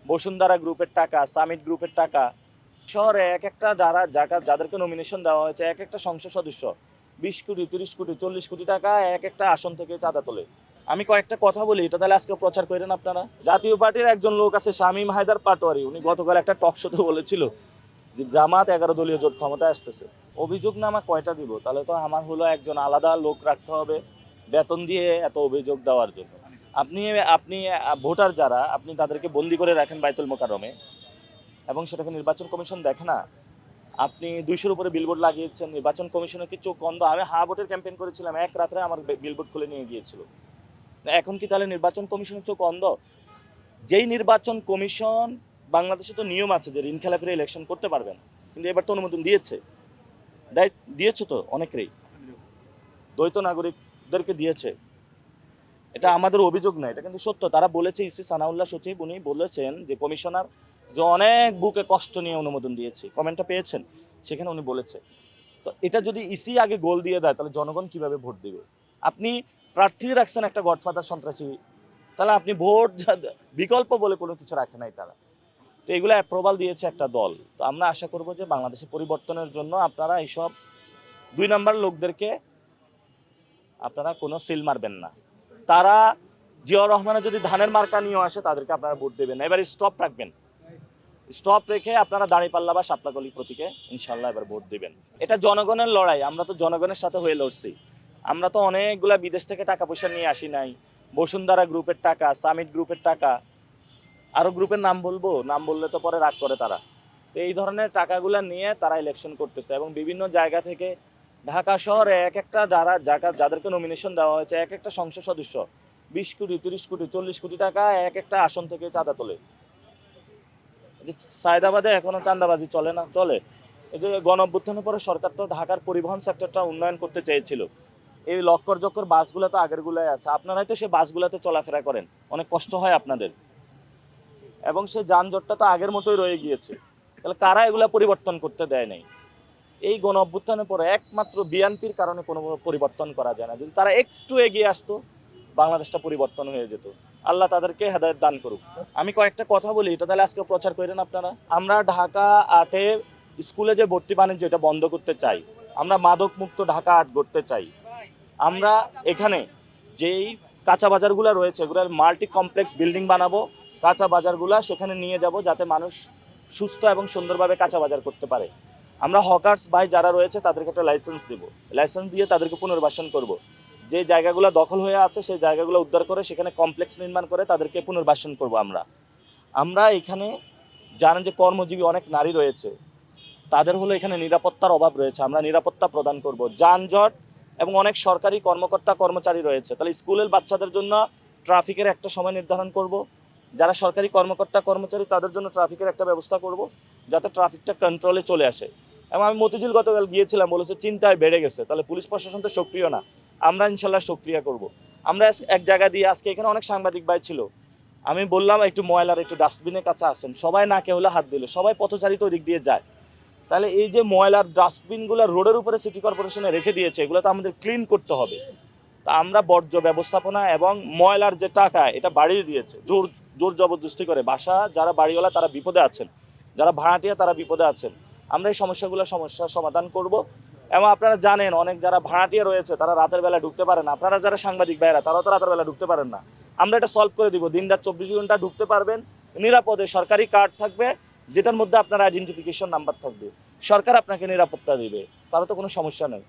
বসুন্ধরা গ্রুপের টাকা, সামিট গ্রুপের টাকা, শহরে এক একটা যাদেরকে নমিনেশন দেওয়া হয়েছে এক একটা সংসদ সদস্য 20 কোটি, 30 কোটি, 40 কোটি টাকা এক একটা আসন থেকে চাঁদা তোলে। আমি কয়েকটা কথা বলি, এটা তাহলে আজকে প্রচার করেন আপনারা। জাতীয় পার্টির একজন লোক আছে শামীম হায়দার পাটোয়ারি, উনি গতকাল একটা টক শোতে বলেছিল যে জামাত 11 দলীয় জোট ক্ষমতায় আসতেছে। অভিযোগ নামা কয়টা দিব? তাহলে তো আমার হলো একজন আলাদা লোক রাখতে হবে বেতন দিয়ে এত অভিযোগ দেওয়ার জন্য। আপনি আপনি ভোটার যারা, আপনি তাদেরকে বন্দি করে রাখেন বাইতুল মোকাররমে এবং সেটাকে নির্বাচন কমিশন দেখে না। আপনি 200-র উপরে বিলবোর্ড লাগিয়েছেন, নির্বাচন কমিশনের কি চোখ অন্ধ? আমি ভোটের ক্যাম্পেইন করেছিলাম, এক রাত্রে আমার বিলবোর্ড খুলে নিয়ে গিয়েছিল। এখন কি তাহলে নির্বাচন কমিশনের চোখ অন্ধ? যেই নির্বাচন কমিশন, বাংলাদেশে তো নিয়ম আছে যে ঋণ খেলাপিরা ইলেকশন করতে পারবেন, কিন্তু এবার তো অনুমোদন দিয়েছে তো অনেকেরই, দ্বৈত নাগরিকদেরকে দিয়েছে। এটা আমাদের অভিযোগ না, এটা কিন্তু সত্য। তারা বলেছে, ইসি সানাউল্লাহ সচিব উনি বলেছেন যে কমিশনার যে অনেক বুকে কষ্ট নিয়ে অনুমোদন দিয়েছে, কমেন্টটা পেয়েছেন, সেখানে উনি বলেছে। তো এটা যদি ইসি আগে গোল দিয়ে দেয় তাহলে জনগণ কিভাবে ভোট দিবে? আপনি প্রার্থী রাখছেন একটা গডফাদার সন্ত্রাসী, তাহলে আপনি ভোট বিকল্প বলে কোনো কিছু রাখে নাই তারা। তো এগুলো অ্যাপ্রুভাল দিয়েছে একটা দল। তো আমরা আশা করব যে বাংলাদেশে পরিবর্তনের জন্য আপনারা এইসব 2 নাম্বার লোকদেরকে আপনারা কোনো সিল মারবেন না। তারা জিয়াউর রহমানের যদি ধানের মার্কা নিয়ে আসে তাদেরকে আপনারা ভোট দেবেন না, এবার স্টপ রাখবেন। স্টপ রেখে আপনারা দাঁড়িপাল্লা বা শাপলাকলি প্রতীকে ইনশাল্লাহ এবার ভোট দিবেন। এটা জনগণের লড়াই, আমরা তো জনগণের সাথে হয়ে লড়ছি। আমরা তো অনেকগুলা বিদেশ থেকে টাকা পয়সা নিয়ে আসি নাই। বসুন্ধরা গ্রুপের টাকা, সামিট গ্রুপের টাকা, আরও গ্রুপের নাম বলবো, নাম বললে তো পরে রাগ করে তারা। তো এই ধরনের টাকাগুলো নিয়ে তারা ইলেকশন করতেছে এবং বিভিন্ন জায়গা থেকে ঢাকা শহরে এক একটা যাদেরকে নমিনেশন দেওয়া হয়েছে এক একটা সংসদ সদস্য 20 কোটি, 30 কোটি, 40 কোটি টাকা এক একটা আসন থেকে চাঁদা তোলে। যে সায়দাবাদে এখনো চাঁদাবাজি চলে না? চলে। এই যে গণ-অভ্যুত্থানের পরে সরকার তো ঢাকার পরিবহন সেক্টরটা উন্নয়ন করতে চেয়েছিল। এই লক্কর জক্কর বাসগুলো তো আগেরগুলোই আছে, আপনারাই তো সেই বাসগুলোতে চলাফেরা করেন, অনেক কষ্ট হয় আপনাদের, এবং সে যানজটটা তো আগের মতোই রয়ে গিয়েছে। তাহলে কারা এগুলা পরিবর্তন করতে দেয় নাই? এই গণ-অভ্যুত্থানের পরে একমাত্র বিএনপির কারণে কোনো পরিবর্তন করা যায় না। যদি তারা একটু এগিয়ে আসতো বাংলাদেশটা পরিবর্তন হয়ে যেত। আল্লাহ তাদেরকে হেদায়েত দান করুক। আমি কয়েকটা কথা বলি, এটা তাহলে আজকে প্রচার করেন আপনারা। আমরা ঢাকা 8-এ স্কুলে যে ভর্তি বাণিজ্য এটা বন্ধ করতে চাই। আমরা মাদক মুক্ত ঢাকা 8 করতে চাই। আমরা এখানে যেই কাঁচা বাজারগুলো রয়েছে এগুলোর মাল্টি কমপ্লেক্স বিল্ডিং বানাবো, কাঁচা বাজারগুলো সেখানে নিয়ে যাব যাতে মানুষ সুস্থ এবং সুন্দরভাবে কাঁচা বাজার করতে পারে। আমরা হকার্স ভাই যারা রয়েছে তাদেরকে একটা লাইসেন্স দেব, লাইসেন্স দিয়ে তাদেরকে পুনর্বাসন করব। যে জায়গাগুলো দখল হয়ে আছে সেই জায়গাগুলো উদ্ধার করে সেখানে কমপ্লেক্স নির্মাণ করে তাদেরকে পুনর্বাসন করব। আমরা এখানে জানেন যে কর্মজীবী অনেক নারী রয়েছে, তাদের হলো এখানে নিরাপত্তার অভাব রয়েছে, আমরা নিরাপত্তা প্রদান করব। যানজট এবং অনেক সরকারি কর্মকর্তা কর্মচারী রয়েছে, তাহলে স্কুলের বাচ্চাদের জন্য ট্রাফিকের একটা সময় নির্ধারণ করব। যারা সরকারি কর্মকর্তা কর্মচারী তাদের জন্য ট্রাফিকের একটা ব্যবস্থা করব যাতে ট্রাফিকটা কন্ট্রোলে চলে আসে। এবং আমি মতিঝিল গতকাল গিয়েছিলাম, বলেছে চিন্তায় বেড়ে গেছে, তাহলে পুলিশ প্রশাসন তো সক্রিয় না, আমরা ইনশাল্লাহ সক্রিয় করব। আমরা এক জায়গা দিয়ে আজকে এখানে অনেক সাংবাদিক ভাই ছিল, আমি বললাম একটু ময়লার একটু ডাস্টবিনের কাছে আসেন, সবাই না কে হলে হাত দিল, সবাই পথচারিত ওদিক দিয়ে যায়। তাহলে এই যে ময়লার ডাস্টবিনগুলো রোডের উপরে সিটি কর্পোরেশনে রেখে দিয়েছে এগুলো তো আমাদের ক্লিন করতে হবে। তা আমরা বর্জ্য ব্যবস্থাপনা এবং ময়লার যে টাকা এটা বাড়িয়ে দিয়েছে, জোর জবরদস্তি করে। বাসা যারা বাড়িওয়ালা তারা বিপদে আছেন, যারা ভাড়াটিয়া তারা বিপদে আছেন। আমরা এই সমস্যার সমাধান করব। এবং আপনারা জানেন অনেক যারা ভাড়াটিয়া রয়েছে তারা রাতের বেলা ঢুকতে পারে না, আপনারা যারা সাংবাদিক ভাইরা তারাও তো রাতের বেলা ঢুকতে পারেন না। আমরা এটা সলভ করে দিব, দিনরাত 24 ঘন্টা ঢুকতে পারবেন নিরাপদে। সরকারি কার্ড থাকবে যেটার মধ্যে আপনার আইডেন্টিফিকেশন নাম্বার থাকবে, সরকার আপনাকে নিরাপত্তা দিবে, তারও তো কোনো সমস্যা নেই।